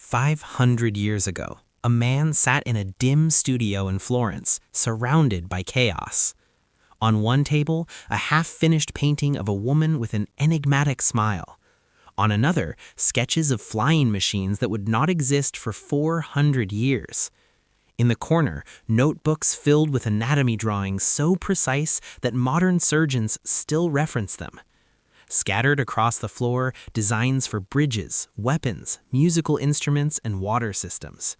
500 years ago, a man sat in a dim studio in Florence, surrounded by chaos. On one table, a half-finished painting of a woman with an enigmatic smile. On another, sketches of flying machines that would not exist for 400 years. In the corner, notebooks filled with anatomy drawings so precise that modern surgeons still reference them. Scattered across the floor, designs for bridges, weapons, musical instruments, and water systems.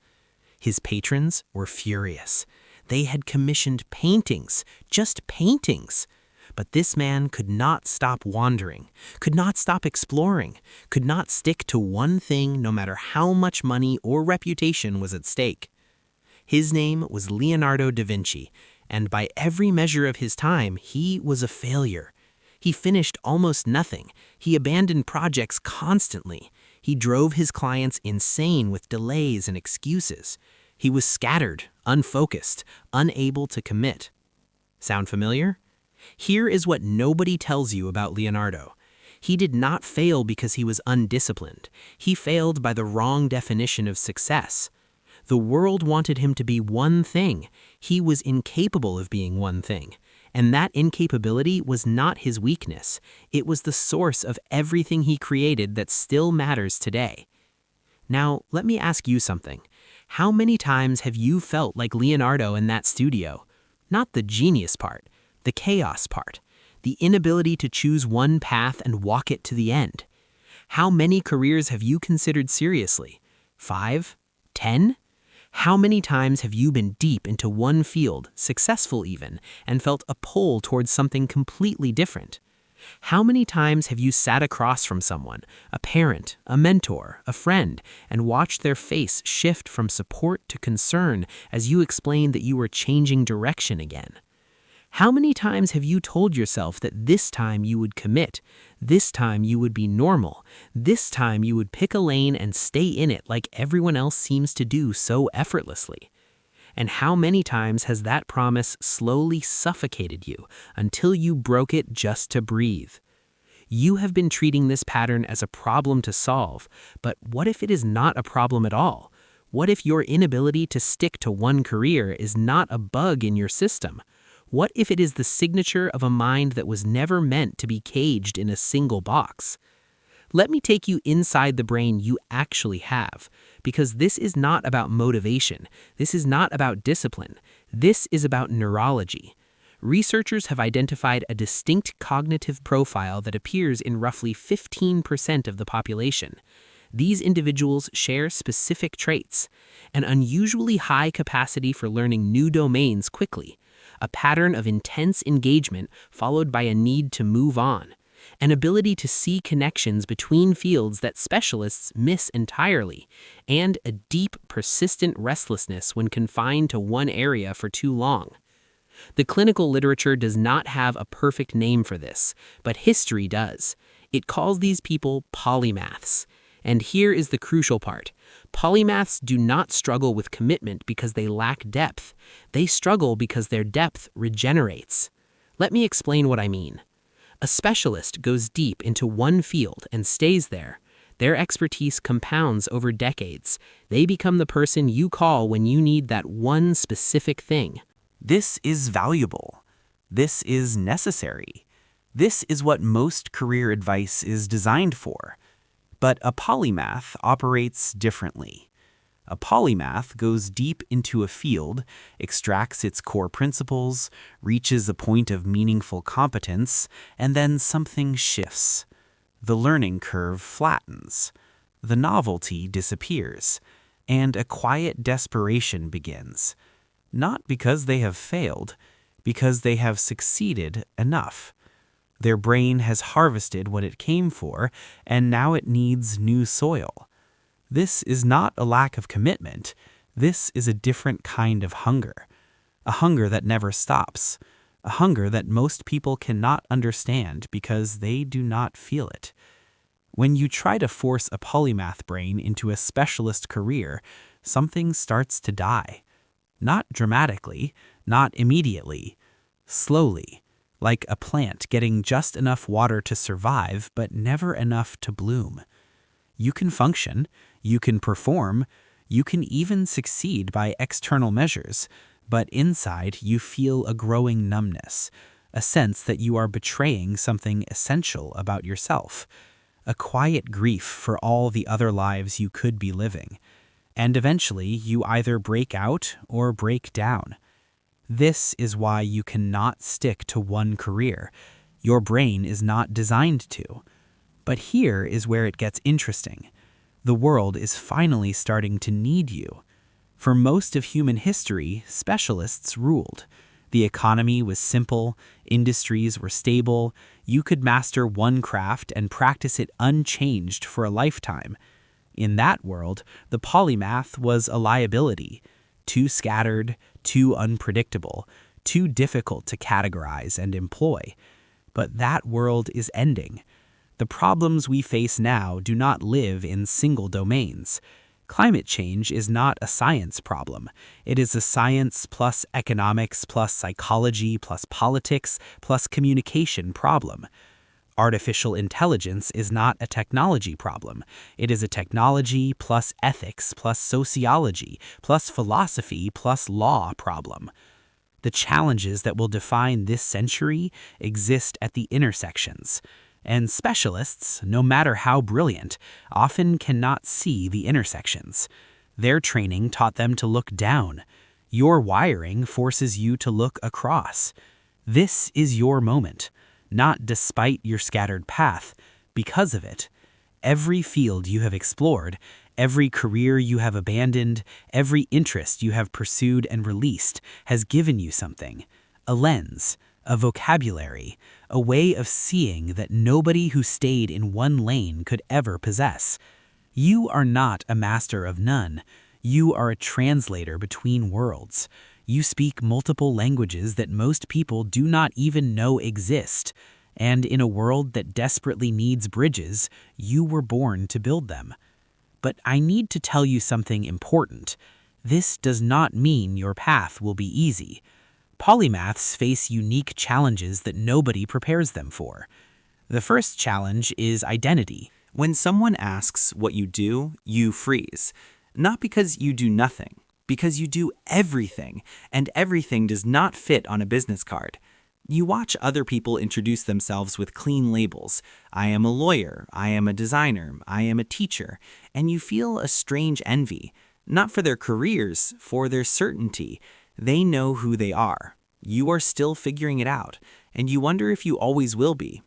His patrons were furious. They had commissioned paintings, just paintings. But this man could not stop wandering, could not stop exploring, could not stick to one thing no matter how much money or reputation was at stake. His name was Leonardo da Vinci, and by every measure of his time, he was a failure. He finished almost nothing. He abandoned projects constantly. He drove his clients insane with delays and excuses. He was scattered, unfocused, unable to commit. Sound familiar? Here is what nobody tells you about Leonardo. He did not fail because he was undisciplined. He failed by the wrong definition of success. The world wanted him to be one thing. He was incapable of being one thing. And that incapability was not his weakness. It was the source of everything he created that still matters today. Now, let me ask you something. How many times have you felt like Leonardo in that studio? Not the genius part, the chaos part, the inability to choose one path and walk it to the end. How many careers have you considered seriously? 5? 10? How many times have you been deep into one field, successful even, and felt a pull towards something completely different? How many times have you sat across from someone, a parent, a mentor, a friend, and watched their face shift from support to concern as you explained that you were changing direction again? How many times have you told yourself that this time you would commit, this time you would be normal, this time you would pick a lane and stay in it like everyone else seems to do so effortlessly? And how many times has that promise slowly suffocated you until you broke it just to breathe? You have been treating this pattern as a problem to solve, but what if it is not a problem at all? What if your inability to stick to one career is not a bug in your system? What if it is the signature of a mind that was never meant to be caged in a single box? Let me take you inside the brain you actually have, because this is not about motivation. This is not about discipline. This is about neurology. Researchers have identified a distinct cognitive profile that appears in roughly 15% of the population. These individuals share specific traits: an unusually high capacity for learning new domains quickly, a pattern of intense engagement followed by a need to move on, an ability to see connections between fields that specialists miss entirely, and a deep, persistent restlessness when confined to one area for too long. The clinical literature does not have a perfect name for this, but history does. It calls these people polymaths. And here is the crucial part. Polymaths do not struggle with commitment because they lack depth. They struggle because their depth regenerates. Let me explain what I mean. A specialist goes deep into one field and stays there. Their expertise compounds over decades. They become the person you call when you need that one specific thing. This is valuable. This is necessary. This is what most career advice is designed for. But a polymath operates differently. A polymath goes deep into a field, extracts its core principles, reaches a point of meaningful competence, and then something shifts. The learning curve flattens. The novelty disappears, and a quiet desperation begins. Not because they have failed, because they have succeeded enough. Their brain has harvested what it came for, and now it needs new soil. This is not a lack of commitment. This is a different kind of hunger. A hunger that never stops. A hunger that most people cannot understand because they do not feel it. When you try to force a polymath brain into a specialist career, something starts to die. Not dramatically, not immediately, slowly. Like a plant getting just enough water to survive, but never enough to bloom. You can function, You can perform, you can even succeed by external measures, but inside you feel a growing numbness, a sense that you are betraying something essential about yourself, a quiet grief for all the other lives you could be living. And eventually you either break out or break down. This is why you cannot stick to one career. Your brain is not designed to. But here is where it gets interesting. The world is finally starting to need you. For most of human history, specialists ruled. The economy was simple, industries were stable, you could master one craft and practice it unchanged for a lifetime. In that world, the polymath was a liability, too scattered, too unpredictable, too difficult to categorize and employ. But that world is ending. The problems we face now do not live in single domains. Climate change is not a science problem. It is a science plus economics plus psychology plus politics plus communication problem. Artificial intelligence is not a technology problem. It is a technology plus ethics plus sociology plus philosophy plus law problem. The challenges that will define this century exist at the intersections. And specialists, no matter how brilliant, often cannot see the intersections. Their training taught them to look down. Your wiring forces you to look across. This is your moment, not despite your scattered path, because of it. Every field you have explored, every career you have abandoned, every interest you have pursued and released has given you something, a lens, a vocabulary, a way of seeing that nobody who stayed in one lane could ever possess. You are not a master of none. You are a translator between worlds. You speak multiple languages that most people do not even know exist. And in a world that desperately needs bridges, you were born to build them. But I need to tell you something important. This does not mean your path will be easy. Polymaths face unique challenges that nobody prepares them for. The first challenge is identity. When someone asks what you do, you freeze. Not because you do nothing, because you do everything, and everything does not fit on a business card. You watch other people introduce themselves with clean labels. I am a lawyer, I am a designer, I am a teacher, and you feel a strange envy. Not for their careers, for their certainty. They know who they are. You are still figuring it out, and you wonder if you always will be.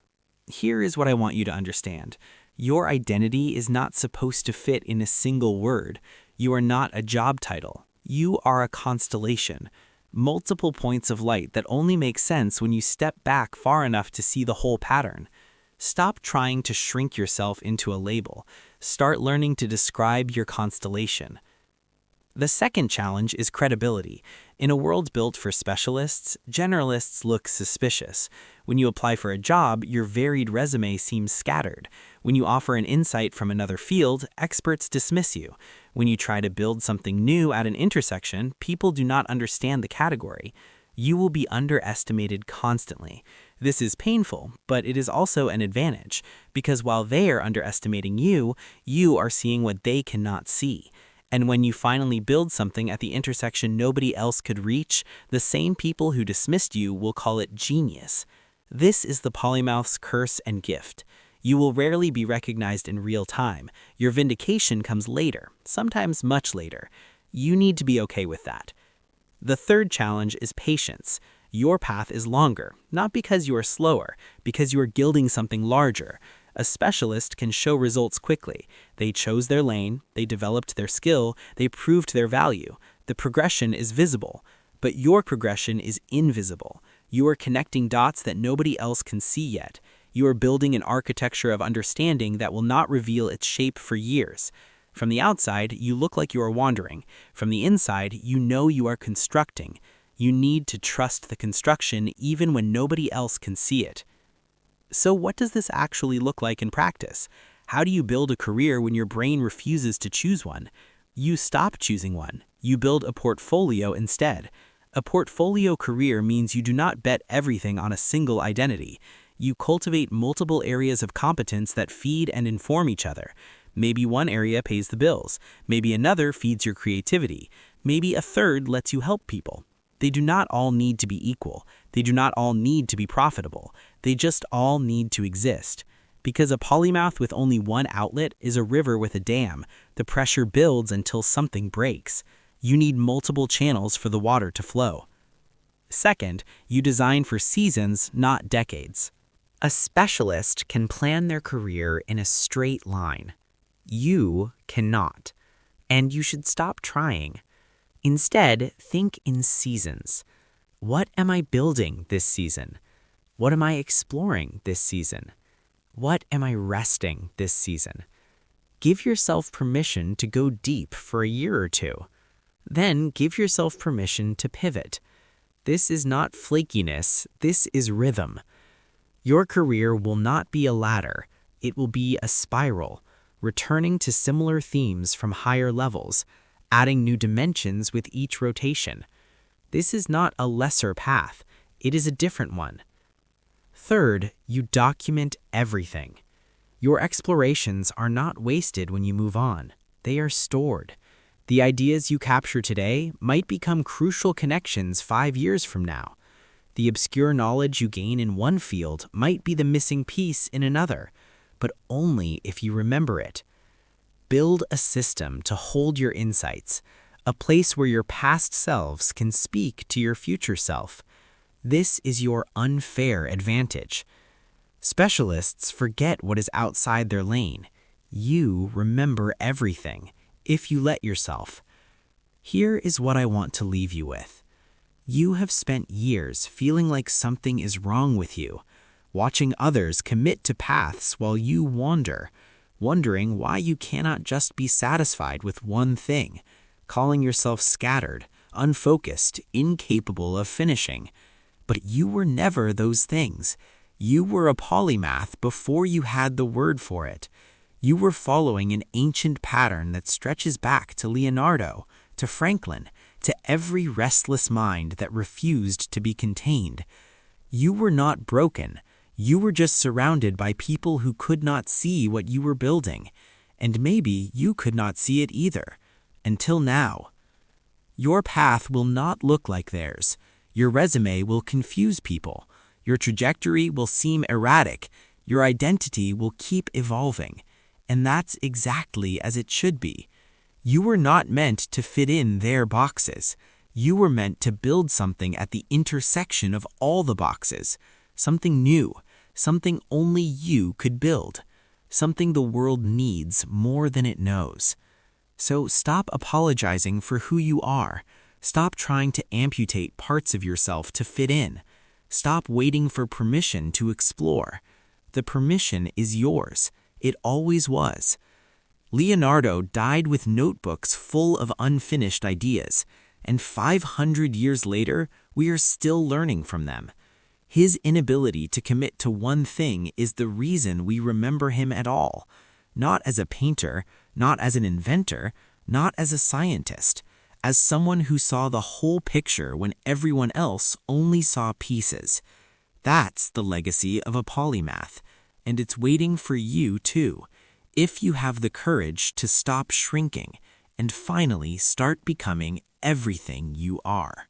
Here is what I want you to understand. Your identity is not supposed to fit in a single word. You are not a job title. You are a constellation. Multiple points of light that only make sense when you step back far enough to see the whole pattern. Stop trying to shrink yourself into a label. Start learning to describe your constellation. The second challenge is credibility. In a world built for specialists, generalists look suspicious. When you apply for a job, your varied resume seems scattered. When you offer an insight from another field, experts dismiss you. When you try to build something new at an intersection, people do not understand the category. You will be underestimated constantly. This is painful, but it is also an advantage, because while they are underestimating you, you are seeing what they cannot see. And when you finally build something at the intersection nobody else could reach, the same people who dismissed you will call it genius. This is the polymath's curse and gift. You will rarely be recognized in real time. Your vindication comes later, sometimes much later. You need to be okay with that. The third challenge is patience. Your path is longer, not because you are slower, because you are gilding something larger. A specialist can show results quickly. They chose their lane, they developed their skill, they proved their value. The progression is visible, but your progression is invisible. You are connecting dots that nobody else can see yet. You are building an architecture of understanding that will not reveal its shape for years. From the outside, you look like you are wandering. From the inside, you know you are constructing. You need to trust the construction even when nobody else can see it. So what does this actually look like in practice? How do you build a career when your brain refuses to choose one? You stop choosing one. You build a portfolio instead. A portfolio career means you do not bet everything on a single identity. You cultivate multiple areas of competence that feed and inform each other. Maybe one area pays the bills. Maybe another feeds your creativity. Maybe a third lets you help people. They do not all need to be equal. They do not all need to be profitable. They just all need to exist. Because a polymath with only one outlet is a river with a dam. The pressure builds until something breaks. You need multiple channels for the water to flow. Second, you design for seasons, not decades. A specialist can plan their career in a straight line. You cannot. And you should stop trying. Instead, think in seasons. What am I building this season? What am I exploring this season? What am I resting this season? Give yourself permission to go deep for a year or two. Then give yourself permission to pivot. This is not flakiness, this is rhythm. Your career will not be a ladder, it will be a spiral, returning to similar themes from higher levels, adding new dimensions with each rotation. This is not a lesser path, it is a different one. Third, you document everything. Your explorations are not wasted when you move on. They are stored. The ideas you capture today might become crucial connections 5 years from now. The obscure knowledge you gain in one field might be the missing piece in another, but only if you remember it. Build a system to hold your insights, a place where your past selves can speak to your future self. This is your unfair advantage. Specialists forget what is outside their lane. You remember everything, if you let yourself. Here is what I want to leave you with. You have spent years feeling like something is wrong with you, watching others commit to paths while you wander, wondering why you cannot just be satisfied with one thing, calling yourself scattered, unfocused, incapable of finishing. But you were never those things. You were a polymath before you had the word for it. You were following an ancient pattern that stretches back to Leonardo, to Franklin, to every restless mind that refused to be contained. You were not broken. You were just surrounded by people who could not see what you were building. And maybe you could not see it either. Until now. Your path will not look like theirs. Your resume will confuse people. Your trajectory will seem erratic. Your identity will keep evolving. And that's exactly as it should be. You were not meant to fit in their boxes. You were meant to build something at the intersection of all the boxes. Something new. Something only you could build. Something the world needs more than it knows. So stop apologizing for who you are. Stop trying to amputate parts of yourself to fit in. Stop waiting for permission to explore. The permission is yours. It always was. Leonardo died with notebooks full of unfinished ideas, and 500 years later, we are still learning from them. His inability to commit to one thing is the reason we remember him at all. Not as a painter, not as an inventor, not as a scientist. As someone who saw the whole picture when everyone else only saw pieces. That's the legacy of a polymath, and it's waiting for you too, if you have the courage to stop shrinking and finally start becoming everything you are.